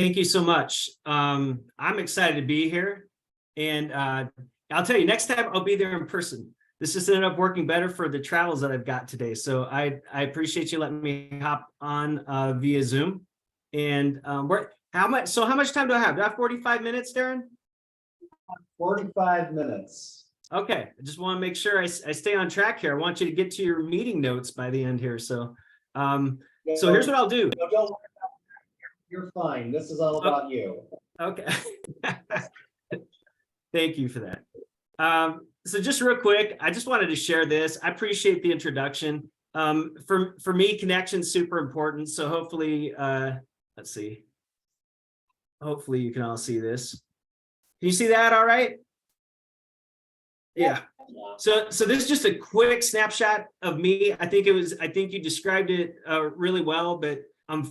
Thank you so much. I'm excited to be here. And I'll tell you, next time I'll be there in person. This just ended up working better for the travels that I've got today. So I appreciate you letting me hop on via Zoom. And how much time do I have? Do I have 45 minutes, Darren? 45 minutes. Okay, I just want to make sure I stay on track here. I want you to get to your meeting notes by the end here. So here's what I'll do. No, don't worry about that. You're fine. This is all about you. Okay. Thank you for that. So just real quick, I just wanted to share this. I appreciate the introduction. For me, connection's super important. So hopefully, let's see. Hopefully you can all see this. Can you see that all right? Yeah. So this is just a quick snapshot of me. I think you described it really well, but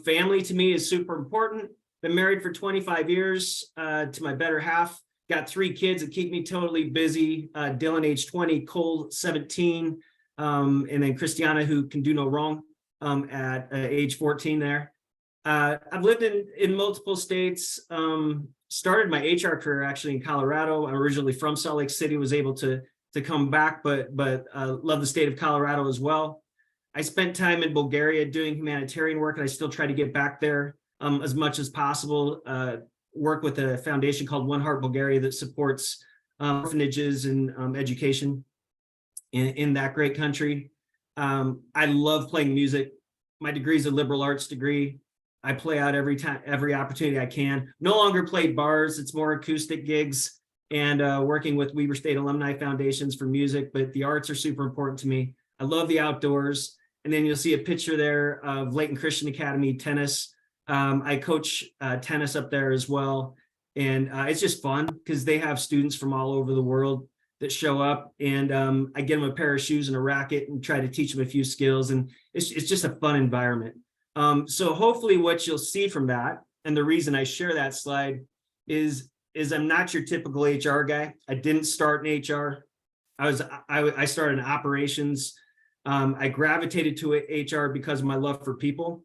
family to me is super important. Been married for 25 years to my better half. Got 3 kids that keep me totally busy. Dylan, age 20, Cole, 17, and then Christiana, who can do no wrong at age 14 there. I've lived in multiple states. Started my HR career actually in Colorado. I'm originally from Salt Lake City, was able to come back, but love the state of Colorado as well. I spent time in Bulgaria doing humanitarian work, and I still try to get back there as much as possible. Work with a foundation called One Heart Bulgaria that supports orphanages and education in that great country. I love playing music. My degree is a liberal arts degree. I play out every opportunity I can. No longer play bars, it's more acoustic gigs and working with Weber State Alumni Foundations for music, but the arts are super important to me. I love the outdoors. And then you'll see a picture there of Layton Christian Academy tennis. I coach tennis up there as well. And it's just fun because they have students from all over the world that show up, and I get them a pair of shoes and a racket and try to teach them a few skills. And it's just a fun environment. So hopefully what you'll see from that, and the reason I share that slide is I'm not your typical HR guy. I didn't start in HR. I started in operations. I gravitated to HR because of my love for people.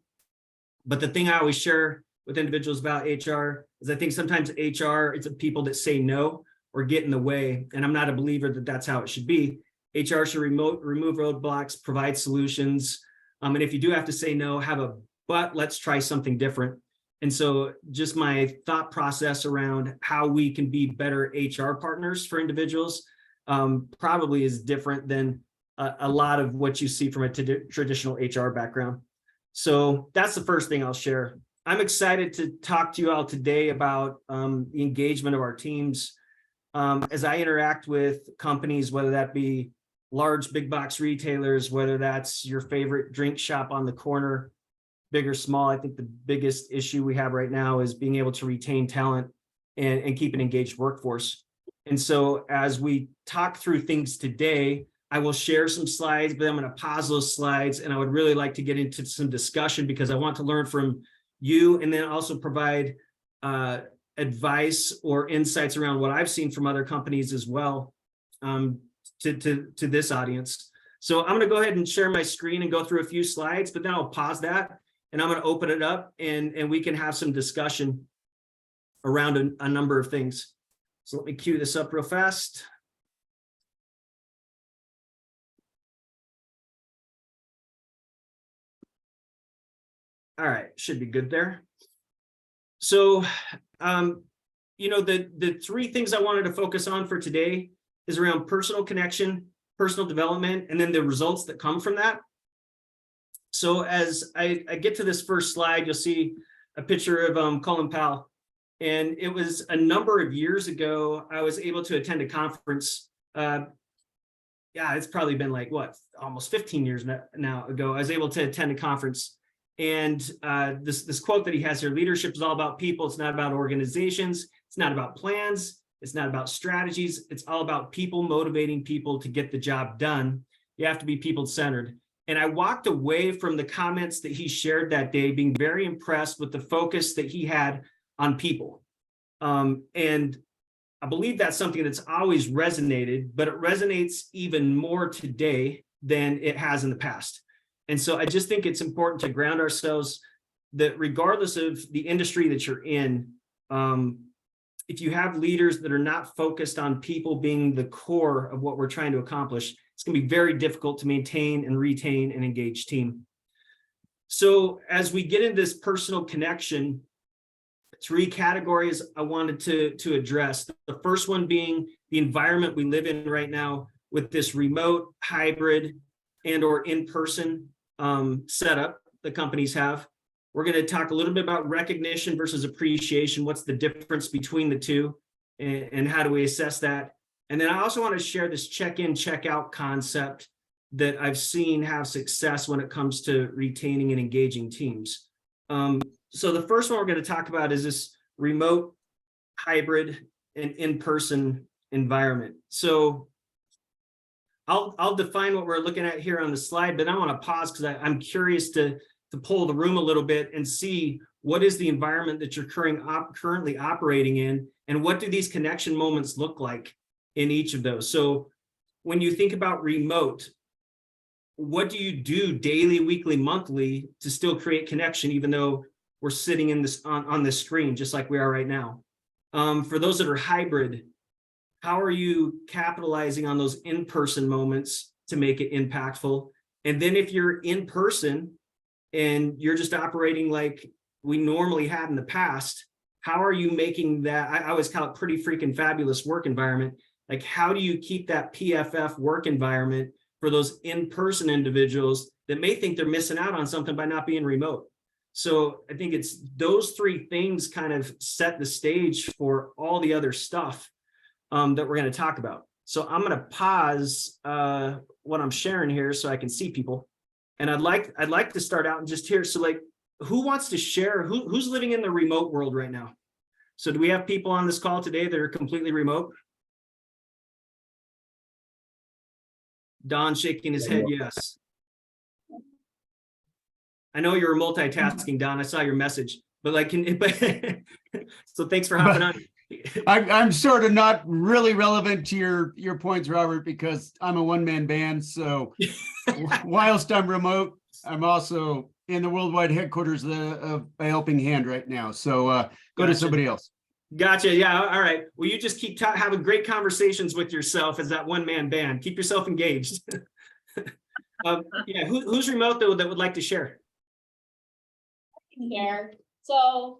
But the thing I always share with individuals about HR is I think sometimes HR, it's people that say no or get in the way. And I'm not a believer that that's how it should be. HR should remove roadblocks, provide solutions. And if you do have to say no, but let's try something different. And so just my thought process around how we can be better HR partners for individuals probably is different than a lot of what you see from a traditional HR background. So that's the first thing I'll share. I'm excited to talk to you all today about the engagement of our teams. As I interact with companies, whether that be large big box retailers, whether that's your favorite drink shop on the corner, big or small, I think the biggest issue we have right now is being able to retain talent and keep an engaged workforce. And so as we talk through things today, I will share some slides, but I'm going to pause those slides, and I would really like to get into some discussion because I want to learn from you and then also provide advice or insights around what I've seen from other companies as well to this audience. So I'm going to go ahead and share my screen and go through a few slides, but then I'll pause that and I'm going to open it up and we can have some discussion around a number of things. So let me cue this up real fast. All right, should be good there. So, the 3 things I wanted to focus on for today is around personal connection, personal development, and then the results that come from that. So as I get to this first slide, you'll see a picture of Colin Powell. And it was a number of years ago, I was able to attend a conference. It's probably been like, almost 15 years now ago, I was able to attend a conference. And this quote that he has here: leadership is all about people. It's not about organizations. It's not about plans. It's not about strategies. It's all about people, motivating people to get the job done. You have to be people-centered. And I walked away from the comments that he shared that day being very impressed with the focus that he had on people. And I believe that's something that's always resonated, but it resonates even more today than it has in the past. And so I just think it's important to ground ourselves that regardless of the industry that you're in, if you have leaders that are not focused on people being the core of what we're trying to accomplish, it's going to be very difficult to maintain and retain an engaged team. So as we get into this personal connection, 3 categories I wanted to address. The first one being the environment we live in right now with this remote, hybrid, and or in-person setup that companies have. We're going to talk a little bit about recognition versus appreciation. What's the difference between the two, and how do we assess that? And then I also want to share this check-in, check-out concept that I've seen have success when it comes to retaining and engaging teams. So the first one we're going to talk about is this remote, hybrid, and in-person environment. So I'll define what we're looking at here on the slide, but I want to pause because I'm curious to pull the room a little bit and see what is the environment that you're currently operating in, and what do these connection moments look like in each of those. So when you think about remote, what do you do daily, weekly, monthly to still create connection, even though we're sitting in this on this screen, just like we are right now? For those that are hybrid, how are you capitalizing on those in-person moments to make it impactful? And then if you're in person and you're just operating like we normally had in the past, how are you making that, I always call it pretty freaking fabulous work environment. Like, how do you keep that PFF work environment for those in-person individuals that may think they're missing out on something by not being remote? So I think it's those 3 things kind of set the stage for all the other stuff that we're going to talk about. So I'm going to pause what I'm sharing here so I can see people. And I'd like to start out and just hear, so like, who wants to share, who's living in the remote world right now? So do we have people on this call today that are completely remote? Don shaking his head, yes. I know you're multitasking, Don. I saw your message, but like, so thanks for hopping on. I'm sort of not really relevant to your points, Robert, because I'm a one-man band. So whilst I'm remote, I'm also in the worldwide headquarters of a helping hand right now. So go to somebody else. Gotcha. Yeah. All right. Well, you just keep having great conversations with yourself as that one-man band. Keep yourself engaged. Yeah. Who's remote though that would like to share? Here. So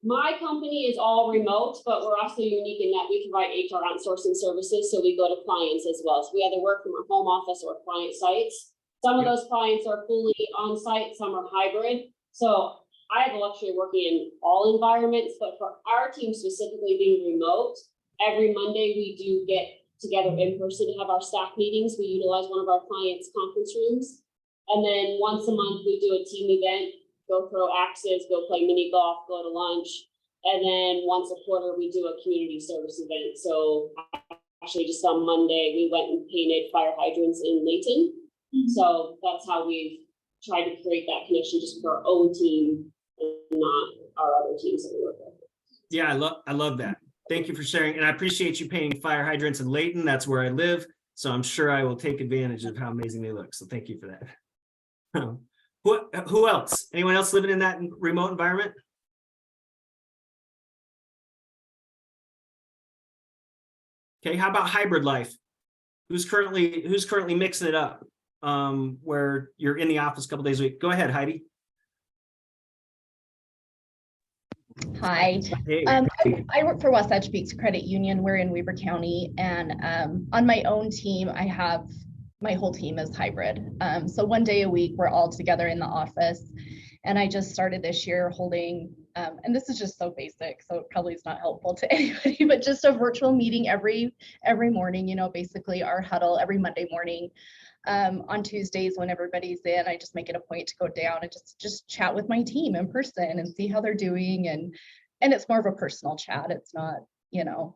my company is all remote, but we're also unique in that we provide HR outsourcing services. So we go to clients as well. So we either work from our home office or client sites. Some of those clients are fully on site, some are hybrid. So I have the luxury of working in all environments, but for our team specifically being remote, every Monday we do get together in person to have our staff meetings. We utilize one of our clients' conference rooms. And then once a month we do a team event, go throw axes, go play mini golf, go to lunch. And then once a quarter we do a community service event. So actually just on Monday, we went and painted fire hydrants in Layton. So that's how we've tried to create that connection just for our own team and not our other teams that we work with. Yeah, I love that. Thank you for sharing. And I appreciate you painting fire hydrants in Layton. That's where I live. So I'm sure I will take advantage of how amazing they look. So thank you for that. Who else? Anyone else living in that remote environment? Okay, how about hybrid life? Who's currently mixing it up? Where you're in the office a couple days a week. Go ahead, Heidi. Hi, Hey. I work for Wasatch Peaks Credit Union. We're in Weber County, and on my own team, my whole team is hybrid. So one day a week, we're all together in the office. And I just started this year holding, and this is just so basic, so it probably is not helpful to anybody, but just a virtual meeting every morning, basically our huddle every Monday morning. On Tuesdays when everybody's in, I just make it a point to go down and just chat with my team in person and see how they're doing. And it's more of a personal chat. It's not,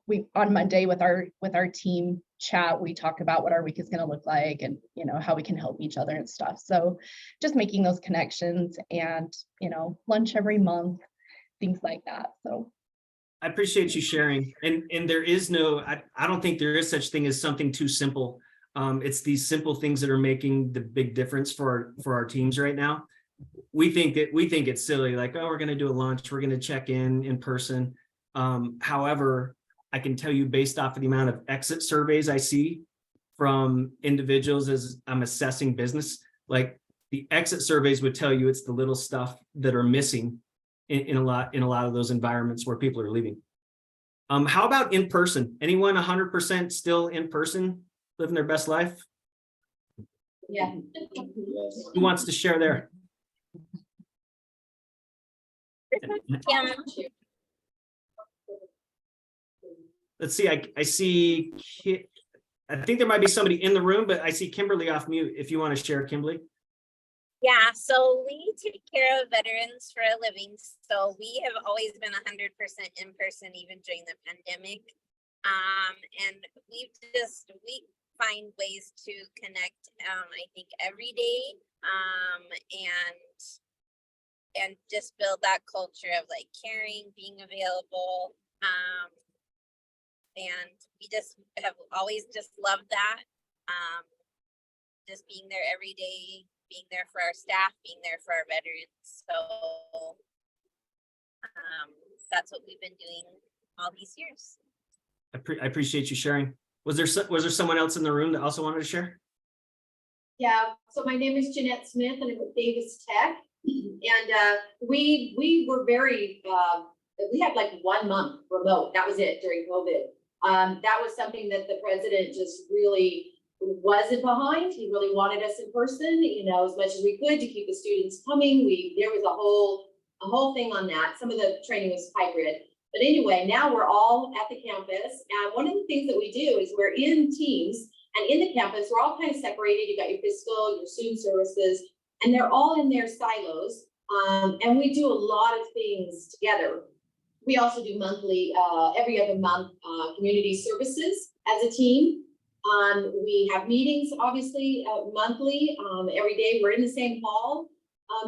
we on Monday with our team chat, we talk about what our week is going to look like and, how we can help each other and stuff. So just making those connections and, lunch every month, things like that. So I appreciate you sharing. And there is I don't think there is such thing as something too simple. It's these simple things that are making the big difference for our teams right now. we think it's silly, like, oh, we're going to do a lunch, we're going to check in person. However, I can tell you based off of the amount of exit surveys I see from individuals as I'm assessing business, like the exit surveys would tell you it's the little stuff that are missing in a lot of those environments where people are leaving. How about in person? Anyone 100% still in person, living their best life? Yeah. Who wants to share there? Let's see, I see, I think there might be somebody in the room, but I see Kimberly off mute. If you want to share, Kimberly. Yeah, so we take care of veterans for a living. So we have always been 100% in person, even during the pandemic. And we find ways to connect, I think every day, and just build that culture of like caring, being available. And we just have always just loved that. Just being there every day, being there for our staff, being there for our veterans. So that's what we've been doing all these years. I appreciate you sharing. Was there someone else in the room that also wanted to share? Yeah, so my name is Jeanette Smith and I'm with Davis Tech. And we were very, we had like 1 month remote. That was it during COVID. That was something that the president just really wasn't behind. He really wanted us in person, you know, as much as we could to keep the students coming. There was a whole thing on that. Some of the training was hybrid. But anyway, now we're all at the campus. And one of the things that we do is we're in teams, and in the campus, we're all kind of separated. You got your fiscal, your student services, and they're all in their silos. And we do a lot of things together. We also do monthly, every other month, community services as a team. We have meetings, obviously, monthly. Every day we're in the same hall.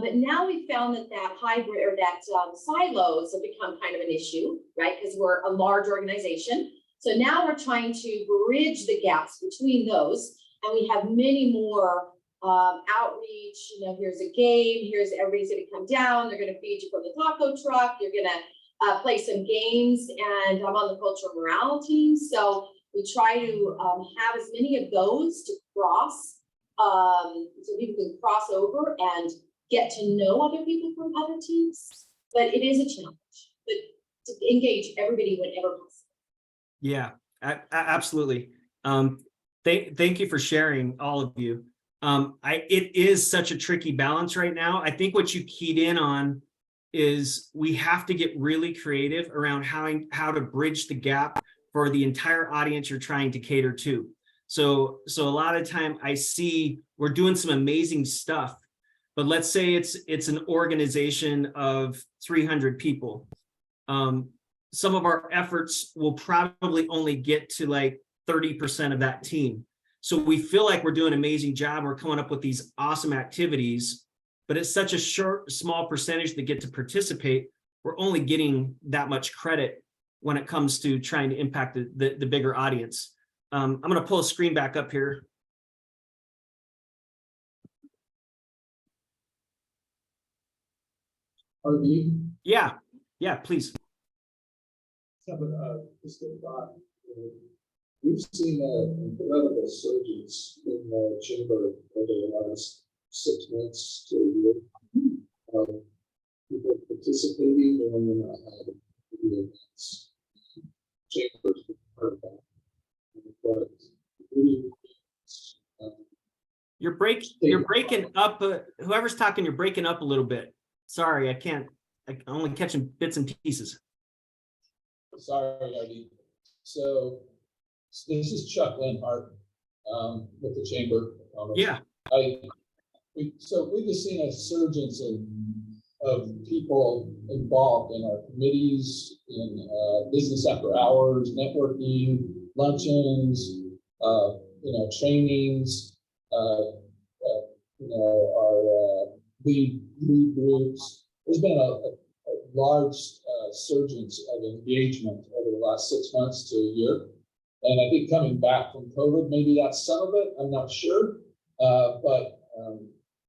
But now we found that hybrid or that silos have become kind of an issue, right? Because we're a large organization. So now we're trying to bridge the gaps between those. And we have many more outreach. You know, here's a game. Here's everybody's going to come down. They're going to feed you from the taco truck. You're going to play some games. And I'm on the cultural morale team. So we try to have as many of those to cross, so people can cross over and get to know other people from other teams. But it is a challenge, but to engage everybody whenever possible. Yeah, absolutely. Thank you for sharing, all of you. It is such a tricky balance right now. I think what you keyed in on is we have to get really creative around how to bridge the gap for the entire audience you're trying to cater to. So a lot of time I see we're doing some amazing stuff, but let's say it's an organization of 300 people. Some of our efforts will probably only get to like 30% of that team. So we feel like we're doing an amazing job. We're coming up with these awesome activities, but it's such a small percentage that get to participate. We're only getting that much credit when it comes to trying to impact the bigger audience. I'm going to pull a screen back up here. RV? Yeah, please. Just a thought. We've seen an incredible surge in the chamber over the last 6 months to a year. People participating in the events. Chambers part of that. But You're breaking up. Whoever's talking, you're breaking up a little bit. Sorry, I'm only catching bits and pieces. Sorry, Artie. So this is Chuck Linhart with the chamber. Yeah. We've just seen a surge of people involved in our committees, in business after hours, networking, luncheons, trainings, our lead groups. There's been a large surgence of engagement over the last 6 months to a year. And I think coming back from COVID, maybe that's some of it, I'm not sure. But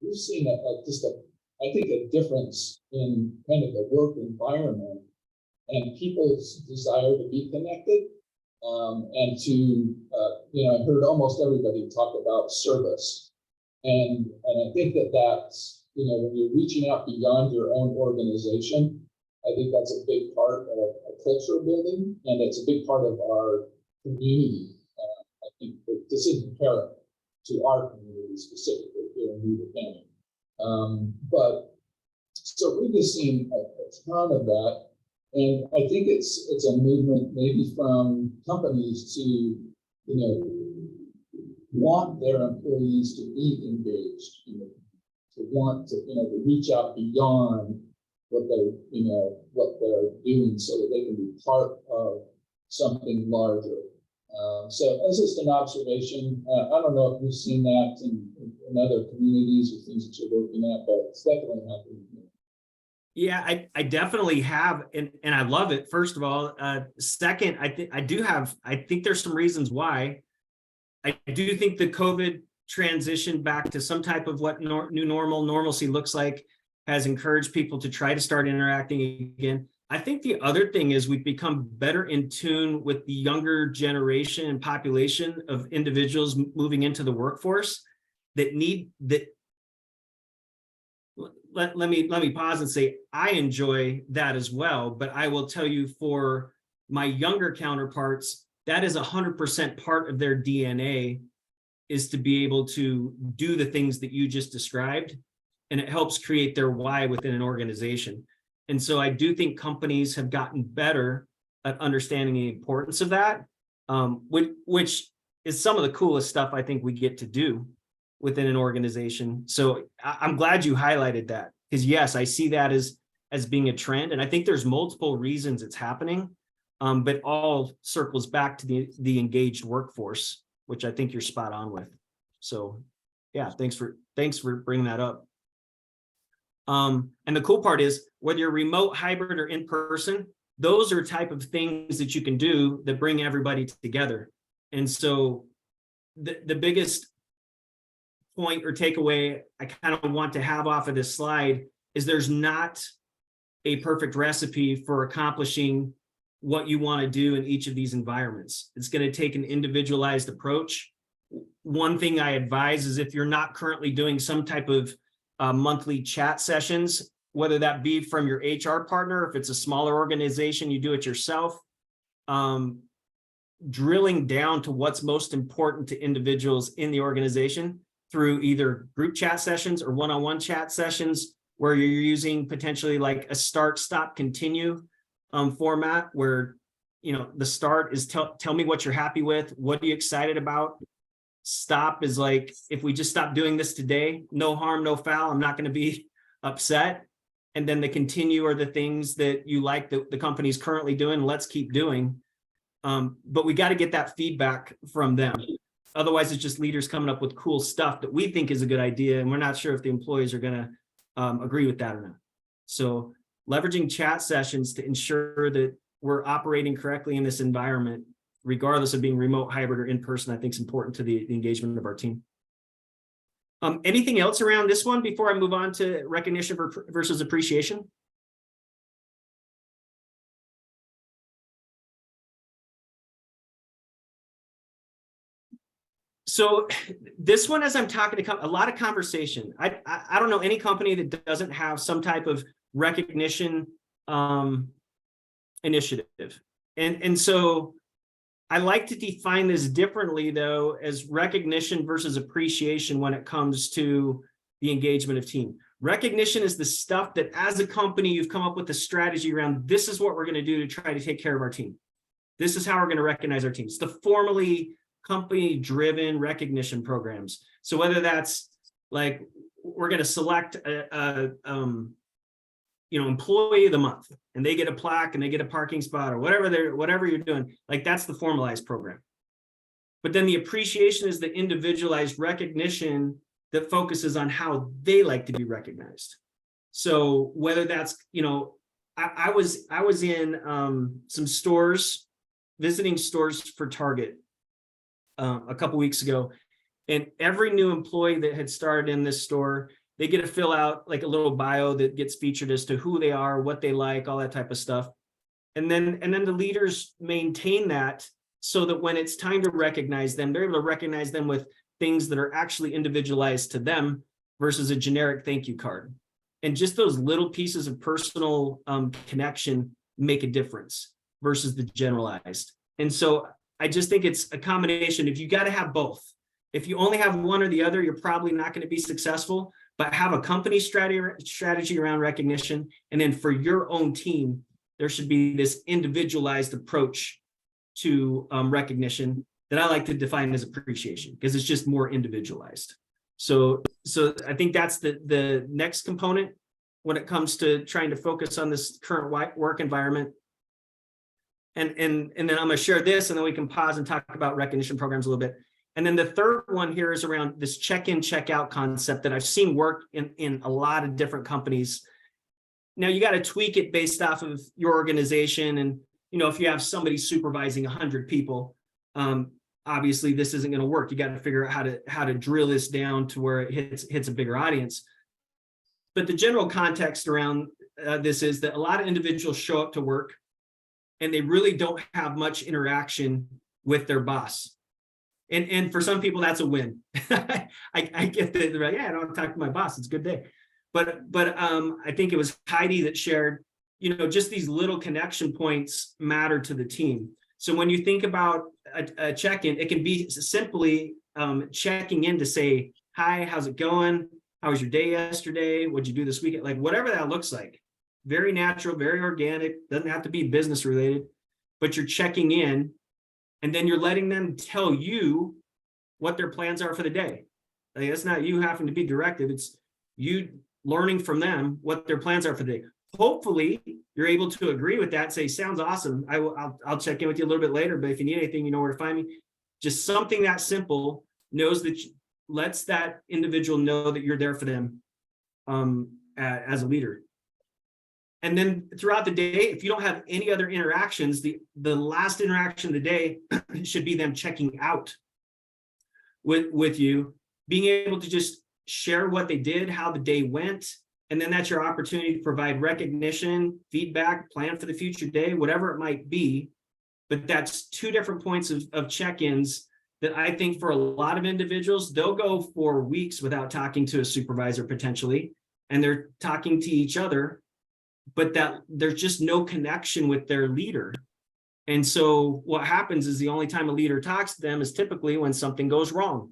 we've seen just a I think, a difference in kind of the work environment and people's desire to be connected. And to, I heard almost everybody talk about service. And I think that's, when you're reaching out beyond your own organization, I think that's a big part of a culture building, and it's a big part of our community. I think that this is inherent to our community specifically here in Weber County. But so we've just seen a ton of that. And I think it's a movement maybe from companies to, want their employees to be engaged, to want to, to reach out beyond what they're doing so that they can be part of something larger. So that's just an observation. I don't know if you've seen that in other communities or things that you're working at, but it's definitely happening. Yeah, I definitely have, and I love it. First of all, second, I think there's some reasons why. I do think the COVID transition back to some type of what new normalcy looks like has encouraged people to try to start interacting again. I think the other thing is we've become better in tune with the younger generation and population of individuals moving into the workforce that need that. Let me pause and say I enjoy that as well, but I will tell you, for my younger counterparts, that is 100% part of their DNA, is to be able to do the things that you just described, and it helps create their why within an organization. And so I do think companies have gotten better at understanding the importance of that, which is some of the coolest stuff I think we get to do within an organization. So I'm glad you highlighted that, because yes, I see that as being a trend, and I think there's multiple reasons it's happening, but all circles back to the engaged workforce, which I think you're spot on with. So yeah, thanks for bringing that up. And the cool part is, whether you're remote, hybrid, or in person, those are type of things that you can do that bring everybody together. And so the biggest point or takeaway I kind of want to have off of this slide is there's not a perfect recipe for accomplishing what you want to do in each of these environments. It's going to take an individualized approach. One thing I advise is, if you're not currently doing some type of monthly chat sessions, whether that be from your HR partner, if it's a smaller organization, you do it yourself, drilling down to what's most important to individuals in the organization through either group chat sessions or one-on-one chat sessions, where you're using potentially like a start, stop, continue format, where the start is tell me what you're happy with, what are you excited about. Stop is like, if we just stop doing this today, no harm, no foul, I'm not going to be upset. And then the continue are the things that you like that the company's currently doing, let's keep doing. But we got to get that feedback from them. Otherwise, it's just leaders coming up with cool stuff that we think is a good idea, and we're not sure if the employees are going to agree with that or not. So leveraging chat sessions to ensure that we're operating correctly in this environment, regardless of being remote, hybrid, or in person, I think is important to the engagement of our team. Anything else around this one before I move on to recognition versus appreciation? So this one, as I'm talking to a lot of conversation, I don't know any company that doesn't have some type of recognition initiative. And so I like to define this differently, though, as recognition versus appreciation when it comes to the engagement of team. Recognition is the stuff that, as a company, you've come up with a strategy around. This is what we're going to do to try to take care of our team. This is how we're going to recognize our teams. The formally company-driven recognition programs. So whether that's like, we're going to select employee of the month, and they get a plaque and they get a parking spot, or whatever you're doing, like that's the formalized program. But then the appreciation is the individualized recognition that focuses on how they like to be recognized. So whether that's, I was in some stores, visiting stores for Target a couple weeks ago, and every new employee that had started in this store, They get to fill out like a little bio that gets featured as to who they are, what they like, all that type of stuff. And then the leaders maintain that so that when it's time to recognize them, they're able to recognize them with things that are actually individualized to them versus a generic thank you card. And just those little pieces of personal connection make a difference versus the generalized. And so I just think it's a combination. If you got to have both, if you only have one or the other, you're probably not going to be successful, but have a company strategy around recognition. And then for your own team, there should be this individualized approach to recognition that I like to define as appreciation, because it's just more individualized. So I think that's the next component when it comes to trying to focus on this current work environment. And then I'm going to share this, and then we can pause and talk about recognition programs a little bit. And then the third one here is around this check-in, check-out concept that I've seen work in a lot of different companies. Now you got to tweak it based off of your organization. And, you know, if you have somebody supervising 100 people, obviously this isn't going to work. You got to figure out how to drill this down to where it hits a bigger audience. But the general context around this is that a lot of individuals show up to work and they really don't have much interaction with their boss. And for some people, that's a win. I get that. They're like, yeah, I don't talk to my boss. It's a good day. But I think it was Heidi that shared, you know, just these little connection points matter to the team. So when you think about a check-in, it can be simply checking in to say, hi, how's it going? How was your day yesterday? What'd you do this weekend? Like whatever that looks like. Very natural, very organic, doesn't have to be business related, but you're checking in and then you're letting them tell you what their plans are for the day. Like, it's not you having to be directive, it's you learning from them what their plans are for the day. Hopefully you're able to agree with that, say, sounds awesome. I'll check in with you a little bit later, but if you need anything, you know where to find me. Just something that simple knows that lets that individual know that you're there for them as a leader. And then throughout the day, if you don't have any other interactions, the last interaction of the day should be them checking out with you, being able to just share what they did, how the day went. And then that's your opportunity to provide recognition, feedback, plan for the future day, whatever it might be. But that's two different points of check-ins that I think for a lot of individuals, they'll go for weeks without talking to a supervisor potentially, and they're talking to each other, but that there's just no connection with their leader. And so what happens is the only time a leader talks to them is typically when something goes wrong.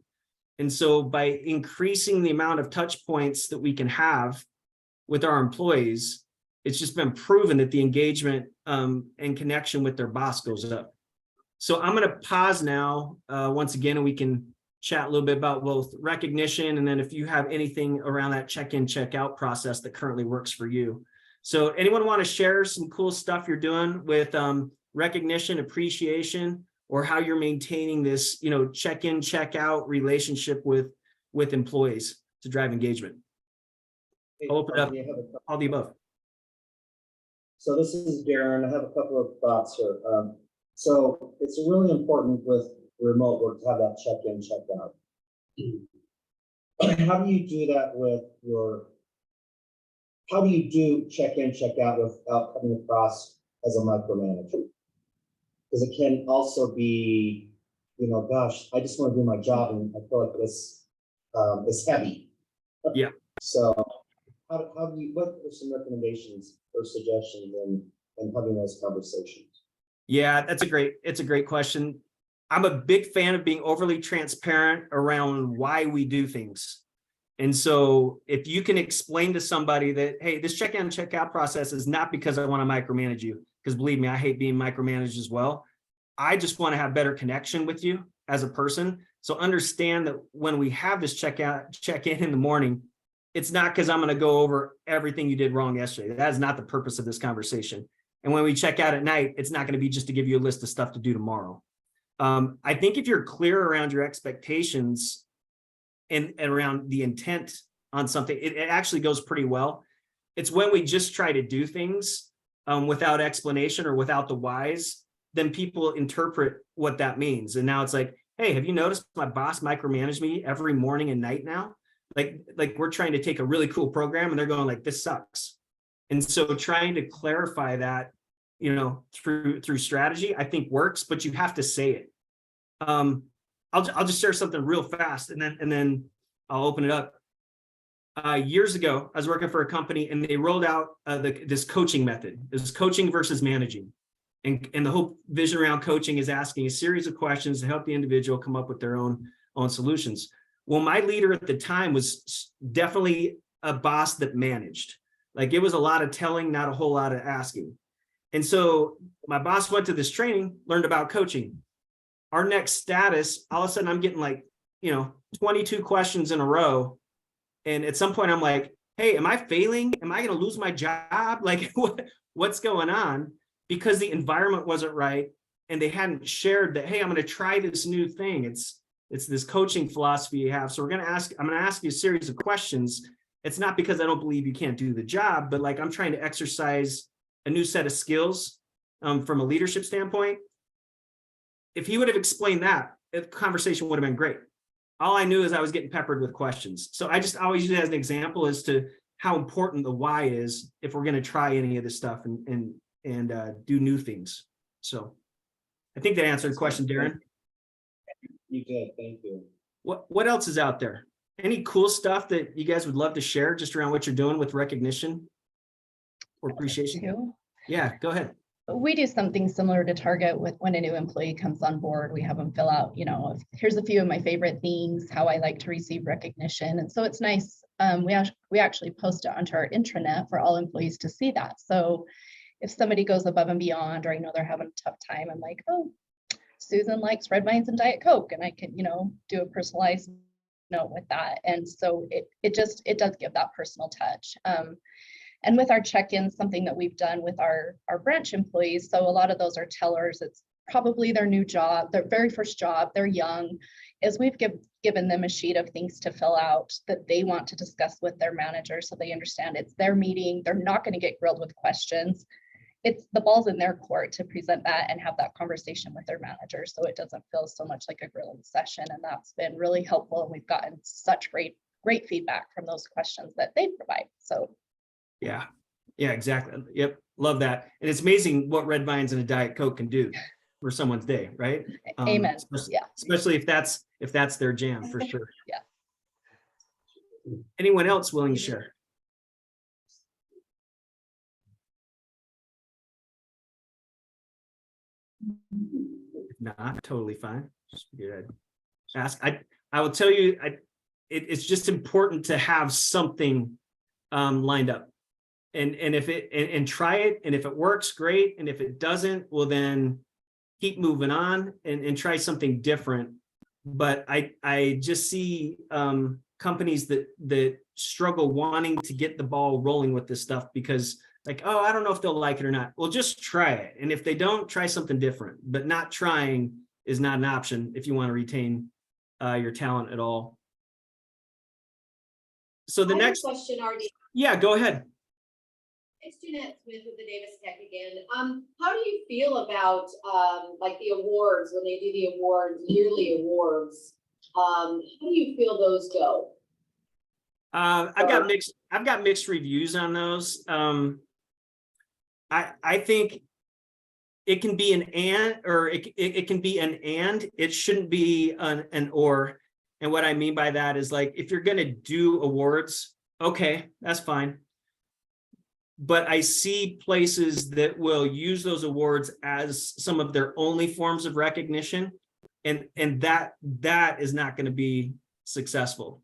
And so by increasing the amount of touch points that we can have with our employees, it's just been proven that the engagement and connection with their boss goes up. So I'm going to pause now once again, and we can chat a little bit about both recognition, and then if you have anything around that check-in, check-out process that currently works for you. So anyone want to share some cool stuff you're doing with recognition, appreciation, or how you're maintaining this, you know, check-in, check-out relationship with employees to drive engagement? I'll open up all the above. So this is Darren. I have a couple of thoughts here. So it's really important with remote work to have that check-in, check-out. How do you do that with how do you do check-in, check-out without coming across as a micromanager? Because it can also be, you know, gosh, I just want to do my job and I feel like this is heavy. Yeah. So how do you, what are some recommendations or suggestions in having those conversations? Yeah, it's a great question. I'm a big fan of being overly transparent around why we do things. And so if you can explain to somebody that, hey, this check-in, check-out process is not because I want to micromanage you, because believe me, I hate being micromanaged as well. I just want to have better connection with you as a person. So understand that when we have this check-in in the morning, it's not because I'm going to go over everything you did wrong yesterday. That is not the purpose of this conversation. And when we check out at night, it's not going to be just to give you a list of stuff to do tomorrow. I think if you're clear around your expectations and around the intent on something, it actually goes pretty well. It's when we just try to do things without explanation or without the whys, then people interpret what that means. And now it's like, hey, have you noticed my boss micromanage me every morning and night now? like we're trying to take a really cool program and they're going like, this sucks. And so trying to clarify that, you know, through strategy, I think works, but you have to say it. I'll just share something real fast and then I'll open it up. Years ago, I was working for a company and they rolled out this coaching method. It was coaching versus managing. And the whole vision around coaching is asking a series of questions to help the individual come up with their own solutions. Well, my leader at the time was definitely a boss that managed. Like it was a lot of telling, not a whole lot of asking. And so my boss went to this training, learned about coaching. Our next status, all of a sudden I'm getting like, 22 questions in a row. And at some point I'm like, hey, am I failing? Am I going to lose my job? Like what's going on? Because the environment wasn't right. And they hadn't shared that, hey, I'm going to try this new thing. It's this coaching philosophy you have. So I'm going to ask you a series of questions. It's not because I don't believe you can't do the job, but like I'm trying to exercise a new set of skills from a leadership standpoint. If he would have explained that, the conversation would have been great. All I knew is I was getting peppered with questions. So I just always use it as an example as to how important the why is if we're going to try any of this stuff and do new things. So I think that answered the question, Darren. You did, thank you. What else is out there? Any cool stuff that you guys would love to share just around what you're doing with recognition or appreciation? Yeah, go ahead. We do something similar to Target with when a new employee comes on board, we have them fill out, here's a few of my favorite things, how I like to receive recognition. And so it's nice. We actually post it onto our intranet for all employees to see that. So if somebody goes above and beyond, or I know they're having a tough time, I'm like, oh, Susan likes red vines and Diet Coke. And I can, do a personalized note with that. And so it does give that personal touch. And with our check-ins, something that we've done with our branch employees, so a lot of those are tellers, it's probably their new job, their very first job, they're young, is we've given them a sheet of things to fill out that they want to discuss with their manager so they understand it's their meeting, they're not going to get grilled with questions. It's the ball's in their court to present that and have that conversation with their manager so it doesn't feel so much like a grilling session, and that's been really helpful, and we've gotten such great feedback from those questions that they provide. So yeah, exactly. Yep. Love that. And it's amazing what red vines and a Diet Coke can do for someone's day, right? Amen. Especially if that's their jam, for sure. Yeah. Anyone else willing to share? If not, totally fine. Just figured I'd ask. I will tell you, it's just important to have something lined up. And if and try it, and if it works, great. And if it doesn't, well, then keep moving on and try something different. But I just see companies that struggle wanting to get the ball rolling with this stuff because like, oh, I don't know if they'll like it or not. Well, just try it. And if they don't, try something different. But not trying is not an option if you want to retain your talent at all. So the next question, Artie. Yeah, go ahead. It's Jeanette Smith with the Davis Tech again. How do you feel about like the awards, when they do the awards, yearly awards? How do you feel those go? I've got mixed reviews on those. I think it can be an and, or it can be an and, it shouldn't be an or. And what I mean by that is like, if you're going to do awards, okay, that's fine. But I see places that will use those awards as some of their only forms of recognition. And that is not going to be successful.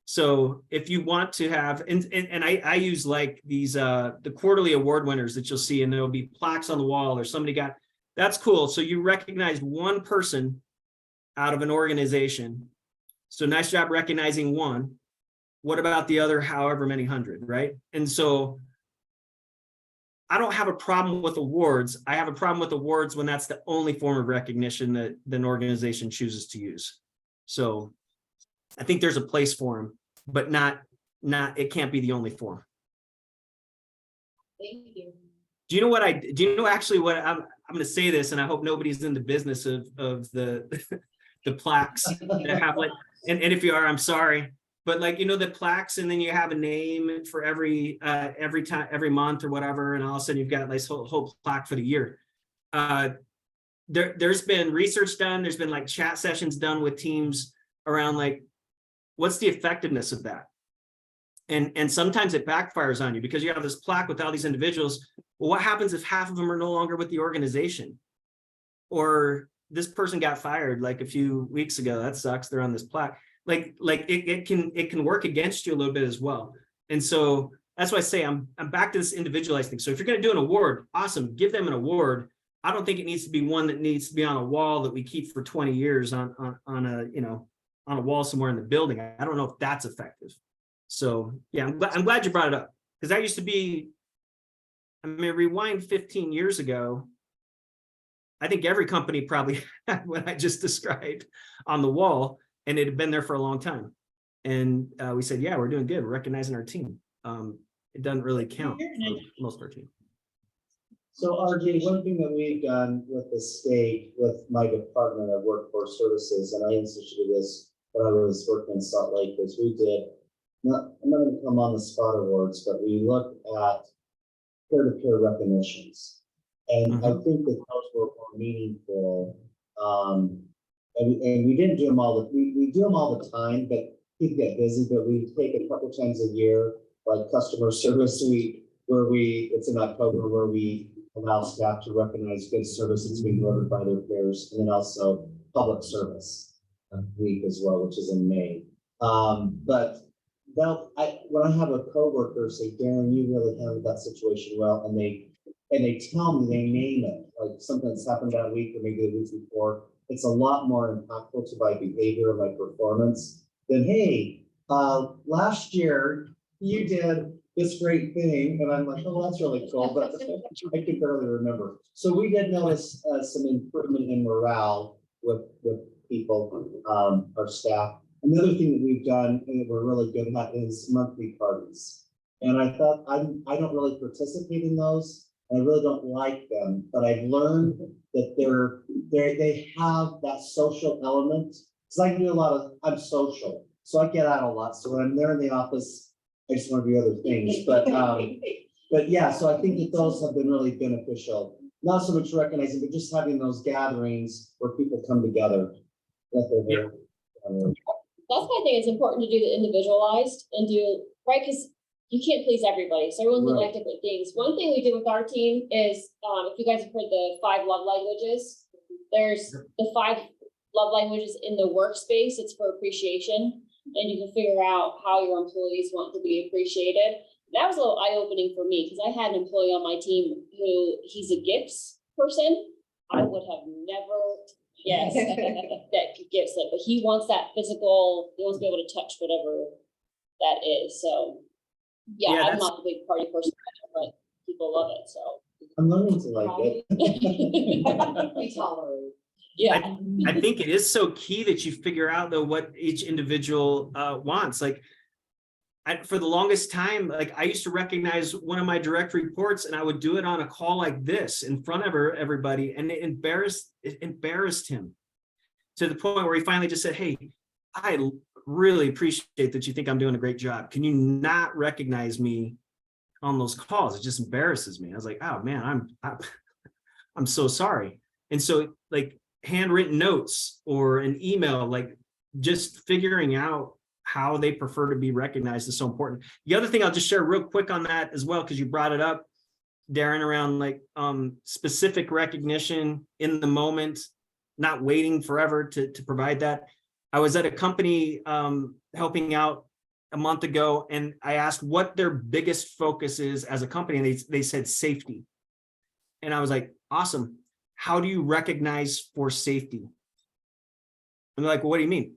So if you want to have, and I use like these, the quarterly award winners that you'll see, and there'll be plaques on the wall or somebody got, that's cool. So you recognized one person out of an organization. So nice job recognizing one. What about the other however many hundred, right? And so I don't have a problem with awards. I have a problem with awards when that's the only form of recognition that an organization chooses to use. So I think there's a place for them, but not it can't be the only form. Thank you. Do you know actually what I'm going to say this, and I hope nobody's in the business of the the plaques that have like, and if you are, I'm sorry. but like, you know, the plaques, and then you have a name for every time, every month or whatever, and all of a sudden you've got this whole plaque for the year. There's been research done, there's been like chat sessions done with teams around like, what's the effectiveness of that? And sometimes it backfires on you because you have this plaque with all these individuals. Well, what happens if half of them are no longer with the organization? Or this person got fired like a few weeks ago. That sucks. They're on this plaque. Like it can work against you a little bit as well. And so that's why I say I'm back to this individualized thing. So if you're going to do an award, awesome, give them an award. I don't think it needs to be one that needs to be on a wall that we keep for 20 years on a wall somewhere in the building. I don't know if that's effective. So yeah, I'm glad you brought it up, because that used to be, I mean, rewind 15 years ago, I think every company probably had what I just described on the wall, and it had been there for a long time. And we said, yeah, we're doing good. We're recognizing our team. It doesn't really count for most of our team. So RJ, one thing that we've done with the state, with my Department of Workforce Services, and I instituted this when I was working in Salt Lake, is we did, I'm not going to come on the spot awards, but we looked at peer-to-peer recognitions. And I think that those were more meaningful. And we didn't do them all, we do them all the time, but people get busy, but we take a couple times a year, like Customer Service Week, where it's in October, where we allow staff to recognize good service that's being delivered by their peers, and then also Public Service Week as well, which is in May. But when I have a coworker say, Darren, you really handled that situation well, and they tell me, they name it, like something that's happened that week or maybe the week before, it's a lot more impactful to my behavior, my performance, than, hey, last year you did this great thing, and I'm like, oh, that's really cool, but I can barely remember. So we did notice some improvement in morale with people, our staff. Another thing that we've done and that we're really good at is monthly parties. And I thought I don't really participate in those. I really don't like them, but I've learned that they have that social element. Because I do I'm social, so I get out a lot. So when I'm there in the office, I just want to do other things. But yeah, so I think that those have been really beneficial. Not so much recognizing, but just having those gatherings where people come together. That's why I think it's important to do the individualized and do, right, because you can't please everybody, so everyone's looking at different things. One thing we did with our team is, if you guys have heard the 5 love languages, there's the 5 love languages in the workspace. It's for appreciation, and you can figure out how your employees want to be appreciated. That was a little eye-opening for me, because I had an employee on my team who, he's a gifts person. I would have never, yes, that gifts it, but he wants that physical, he wants to be able to touch whatever that is, so. Yeah, I'm not a big party person, but people love it, so. I'm learning to like it. We tolerate. Yeah. I think it is so key that you figure out though what each individual wants. Like for the longest time, like I used to recognize one of my direct reports, and I would do it on a call like this in front of everybody, and it embarrassed him to the point where he finally just said, "Hey, I really appreciate that you think I'm doing a great job. Can you not recognize me on those calls? It just embarrasses me." I was like, "Oh man, I'm so sorry." And so like handwritten notes or an email, like just figuring out how they prefer to be recognized is so important. The other thing I'll just share real quick on that as well, because you brought it up, Darren, around like specific recognition in the moment, not waiting forever to provide that. I was at a company helping out a month ago, and I asked what their biggest focus is as a company, and they said safety. And I was like, awesome. How do you recognize for safety? And they're like, well, what do you mean?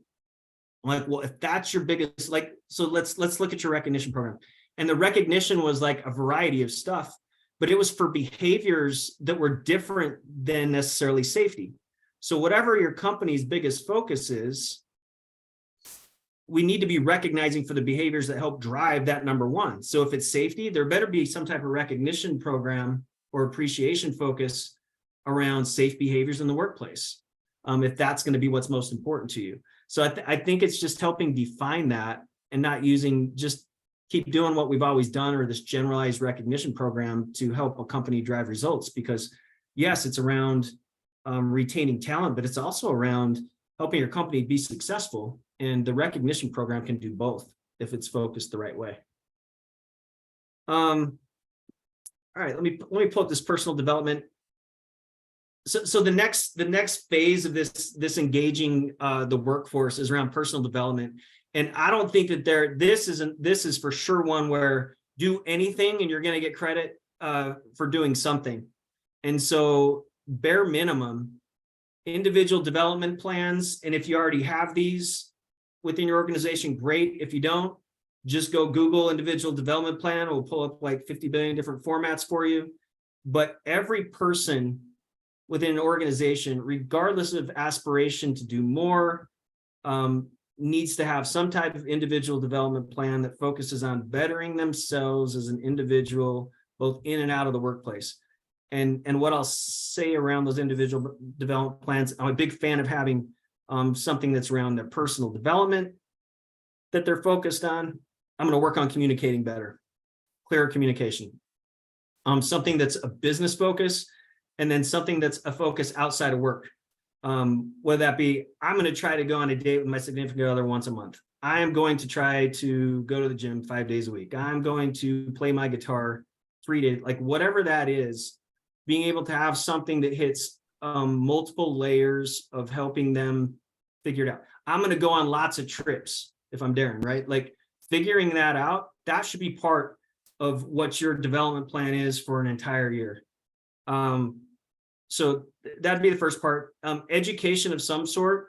I'm like, well, if that's your biggest, like, so let's look at your recognition program. And the recognition was like a variety of stuff, but it was for behaviors that were different than necessarily safety. So whatever your company's biggest focus is, we need to be recognizing for the behaviors that help drive that number one. So if it's safety, there better be some type of recognition program or appreciation focus around safe behaviors in the workplace, if that's going to be what's most important to you. So I think it's just helping define that and not using just keep doing what we've always done or this generalized recognition program to help a company drive results. Because yes, it's around retaining talent, but it's also around helping your company be successful. And the recognition program can do both if it's focused the right way. All right, let me pull up this personal development. So the next phase of this engaging the workforce is around personal development. And I don't think that this is for sure one where do anything and you're going to get credit for doing something. And so bare minimum, individual development plans. And if you already have these within your organization, great. If you don't, just go Google individual development plan. We'll pull up like 50 billion different formats for you. But every person within an organization, regardless of aspiration to do more, needs to have some type of individual development plan that focuses on bettering themselves as an individual, both in and out of the workplace. And what I'll say around those individual development plans, I'm a big fan of having something that's around their personal development that they're focused on. I'm going to work on communicating better, clearer communication. Something that's a business focus, and then something that's a focus outside of work. Whether that be, I'm going to try to go on a date with my significant other once a month. I am going to try to go to the gym 5 days a week. I'm going to play my guitar 3 days, like whatever that is, being able to have something that hits multiple layers of helping them figure it out. I'm going to go on lots of trips if I'm Darren, right? Like figuring that out, that should be part of what your development plan is for an entire year. So that'd be the first part. Education of some sort.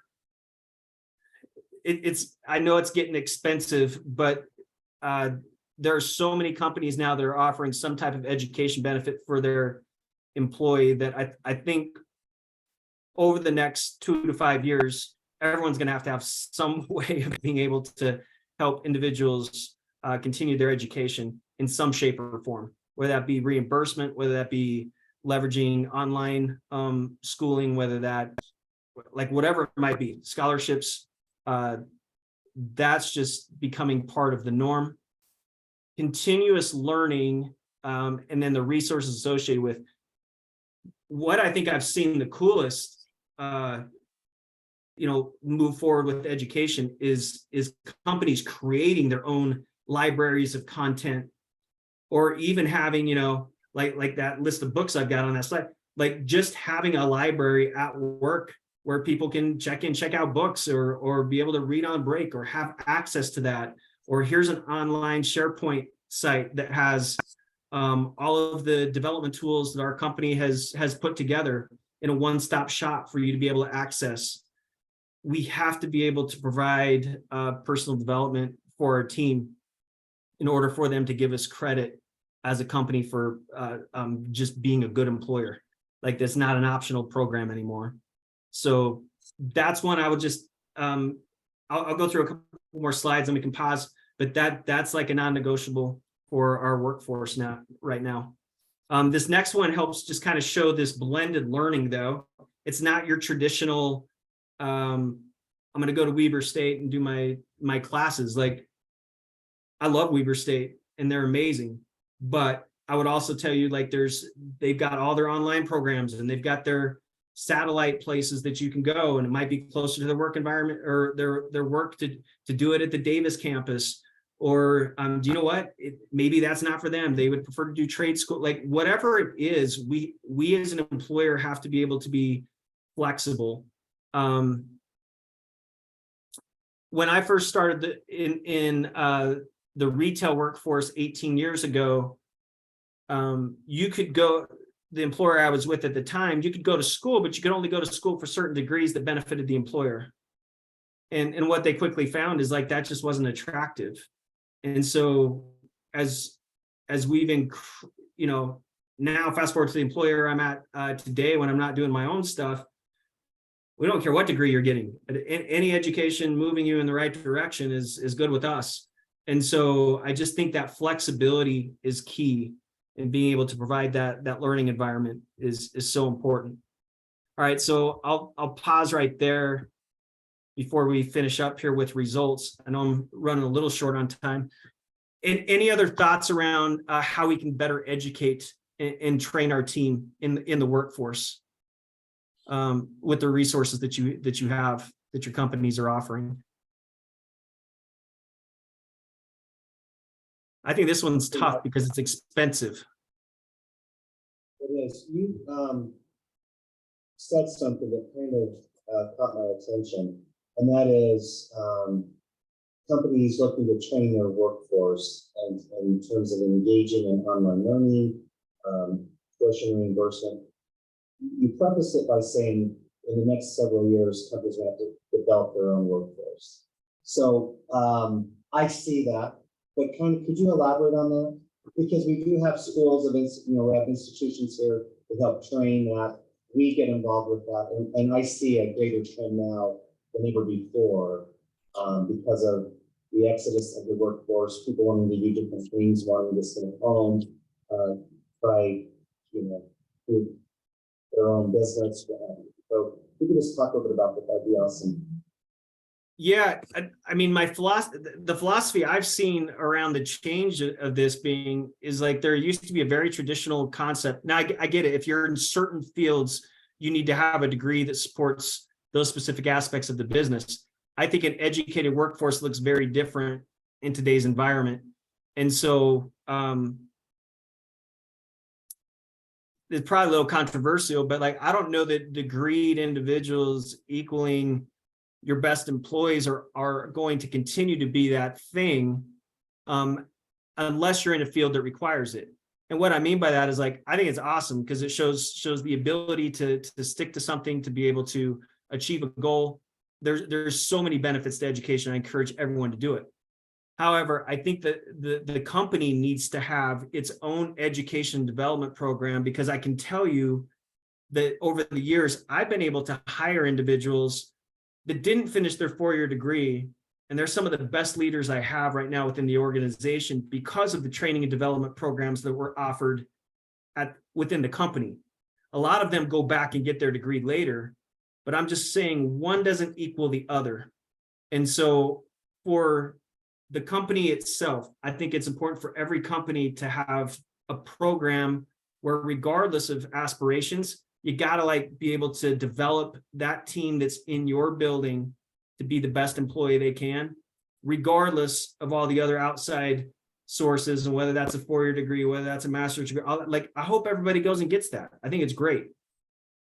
I know it's getting expensive, but there are so many companies now that are offering some type of education benefit for their employee that I think over the next 2 to 5 years, everyone's going to have some way of being able to help individuals continue their education in some shape or form, whether that be reimbursement, whether that be leveraging online schooling, whether that, like whatever it might be, scholarships, that's just becoming part of the norm. Continuous learning, and then the resources associated with. What I think I've seen the coolest, move forward with education is companies creating their own libraries of content, or even having, like that list of books I've got on that slide, like just having a library at work where people can check in, check out books, or be able to read on break, or have access to that. Or here's an online SharePoint site that has all of the development tools that our company has put together in a one-stop shop for you to be able to access. We have to be able to provide personal development for our team in order for them to give us credit as a company for just being a good employer. Like that's not an optional program anymore. So that's one I would just, I'll go through a couple more slides and we can pause, but that's like a non-negotiable for our workforce right now. This next one helps just kind of show this blended learning though. It's not your traditional, I'm going to go to Weber State and do my classes. Like I love Weber State and they're amazing, but I would also tell you like they've got all their online programs and they've got their satellite places that you can go, and it might be closer to their work environment or their work to do it at the Davis campus. Or do you know what? Maybe that's not for them. They would prefer to do trade school, like whatever it is. We as an employer have to be able to be flexible. When I first started in the retail workforce 18 years ago, you could go. The employer I was with at the time, you could go to school, but you could only go to school for certain degrees that benefited the employer. And what they quickly found is like that just wasn't attractive. And so as we've now fast forward to the employer I'm at today, when I'm not doing my own stuff, we don't care what degree you're getting. Any education moving you in the right direction is good with us. And so I just think that flexibility is key, and being able to provide that learning environment is so important. All right, so I'll pause right there. before we finish up here with results. I know I'm running a little short on time. And any other thoughts around how we can better educate and train our team in the workforce with the resources that you have, that your companies are offering? I think this one's tough because it's expensive. It is. You said something that kind of caught my attention, and that is companies looking to train their workforce and in terms of engaging in online learning, tuition reimbursement. You preface it by saying in the next several years, companies will have to develop their own workforce. So I see that, but could you elaborate on that? Because we do have schools of, we have institutions here to help train that. We get involved with that, and I see a greater trend now than ever before because of the exodus of the workforce, people wanting to do different things, wanting to stay at home, try, do their own business. So if you could just talk a little bit about that, that'd be awesome. Yeah, I mean, the philosophy I've seen around the change of this is like there used to be a very traditional concept. Now I get it. If you're in certain fields, you need to have a degree that supports those specific aspects of the business. I think an educated workforce looks very different in today's environment. And so it's probably a little controversial, but like, I don't know that degreed individuals equaling your best employees are going to continue to be that thing unless you're in a field that requires it. And what I mean by that is like, I think it's awesome because it shows the ability to stick to something, to be able to achieve a goal. There's so many benefits to education. I encourage everyone to do it. However, I think that the company needs to have its own education development program, because I can tell you that over the years, I've been able to hire individuals that didn't finish their 4-year degree. And they're some of the best leaders I have right now within the organization because of the training and development programs that were offered within the company. A lot of them go back and get their degree later, but I'm just saying one doesn't equal the other. And so for the company itself, I think it's important for every company to have a program where, regardless of aspirations, you got to be able to develop that team that's in your building to be the best employee they can, regardless of all the other outside sources, and whether that's a 4-year degree, whether that's a master's degree. I hope everybody goes and gets that. I think it's great,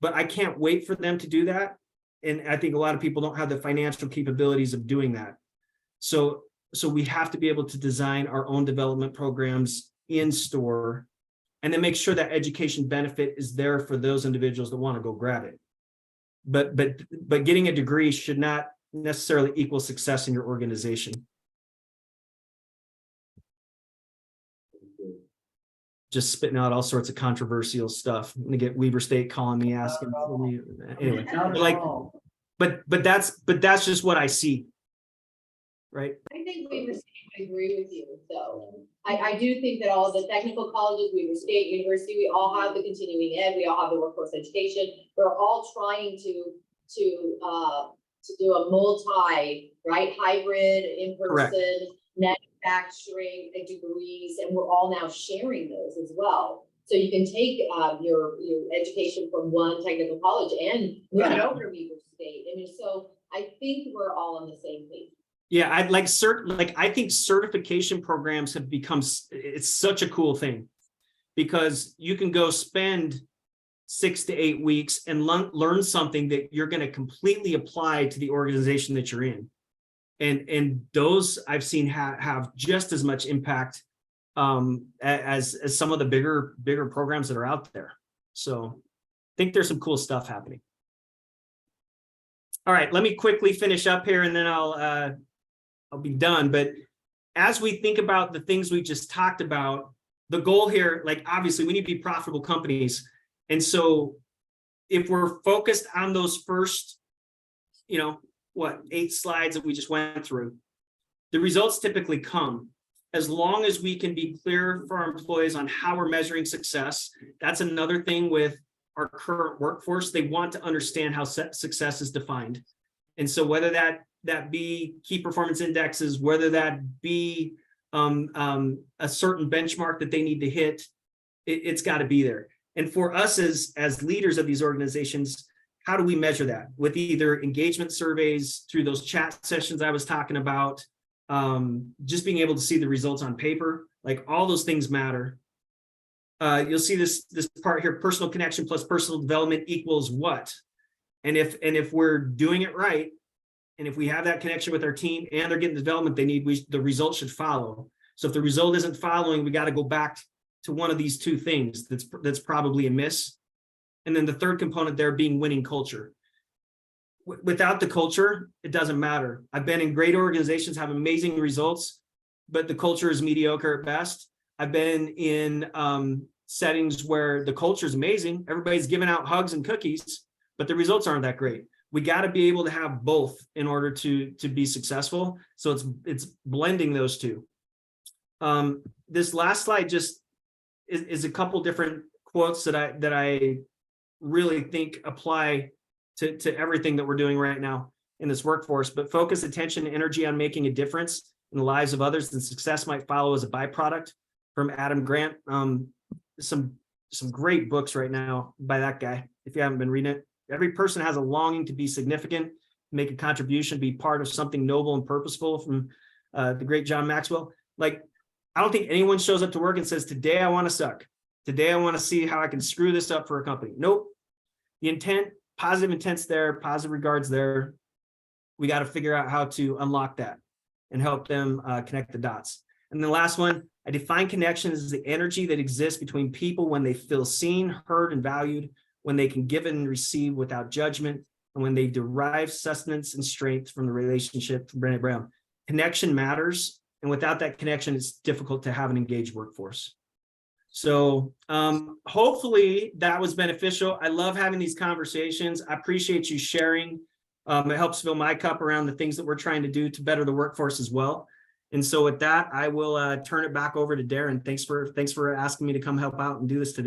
but I can't wait for them to do that. And I think a lot of people don't have the financial capabilities of doing that. So we have to be able to design our own development programs in store, and then make sure that education benefit is there for those individuals that want to go grab it. But getting a degree should not necessarily equal success in your organization. Just spitting out all sorts of controversial stuff. I'm gonna get Weber State calling me, asking for me. Anyway, but that's just what I see. Right. I think Weber State would agree with you. So I do think that all the technical colleges, Weber State University, we all have the continuing ed, we all have the workforce education. We're all trying to do a hybrid, in-person, manufacturing degrees, and we're all now sharing those as well. So you can take your education from one technical college and move it over to Weber State. I mean, so I think we're all on the same page. Yeah, I think certification programs have become, it's such a cool thing, because you can go spend 6 to 8 weeks and learn something that you're going to completely apply to the organization that you're in. And those I've seen have just as much impact as some of the bigger programs that are out there. So I think there's some cool stuff happening. All right, let me quickly finish up here and then I'll be done. But as we think about the things we just talked about, the goal here, obviously we need to be profitable companies. And so if we're focused on those first, 8 slides that we just went through, the results typically come as long as we can be clear for our employees on how we're measuring success. That's another thing with our current workforce. They want to understand how success is defined. And so whether that be key performance indexes, whether that be a certain benchmark that they need to hit, it's got to be there. And for us as leaders of these organizations, how do we measure that? With either engagement surveys, through those chat sessions I was talking about, just being able to see the results on paper, like all those things matter. You'll see this part here, personal connection plus personal development equals what? And if we're doing it right, and if we have that connection with our team and they're getting the development they need, the result should follow. So if the result isn't following, we got to go back to one of these two things that's probably amiss. And then the third component there being winning culture. Without the culture, it doesn't matter. I've been in great organizations, have amazing results, but the culture is mediocre at best. I've been in settings where the culture is amazing. Everybody's giving out hugs and cookies, but the results aren't that great. We got to be able to have both in order to be successful. So it's blending those two. This last slide just is a couple different quotes that I really think apply to everything that we're doing right now in this workforce. But focus attention and energy on making a difference in the lives of others, and success might follow as a byproduct, from Adam Grant. Some great books right now by that guy, if you haven't been reading it. Every person has a longing to be significant, make a contribution, be part of something noble and purposeful, from the great John Maxwell. Like, I don't think anyone shows up to work and says, today I want to suck. Today I want to see how I can screw this up for a company. Nope. The intent, positive intent's there, positive regards there. We got to figure out how to unlock that and help them connect the dots. And the last one, I define connection as the energy that exists between people when they feel seen, heard, and valued, when they can give and receive without judgment, and when they derive sustenance and strength from the relationship. From Brené Brown. Connection matters, and without that connection, it's difficult to have an engaged workforce. So hopefully that was beneficial. I love having these conversations. I appreciate you sharing. It helps fill my cup around the things that we're trying to do to better the workforce as well. And so with that, I will turn it back over to Darren. Thanks for asking me to come help out and do this today.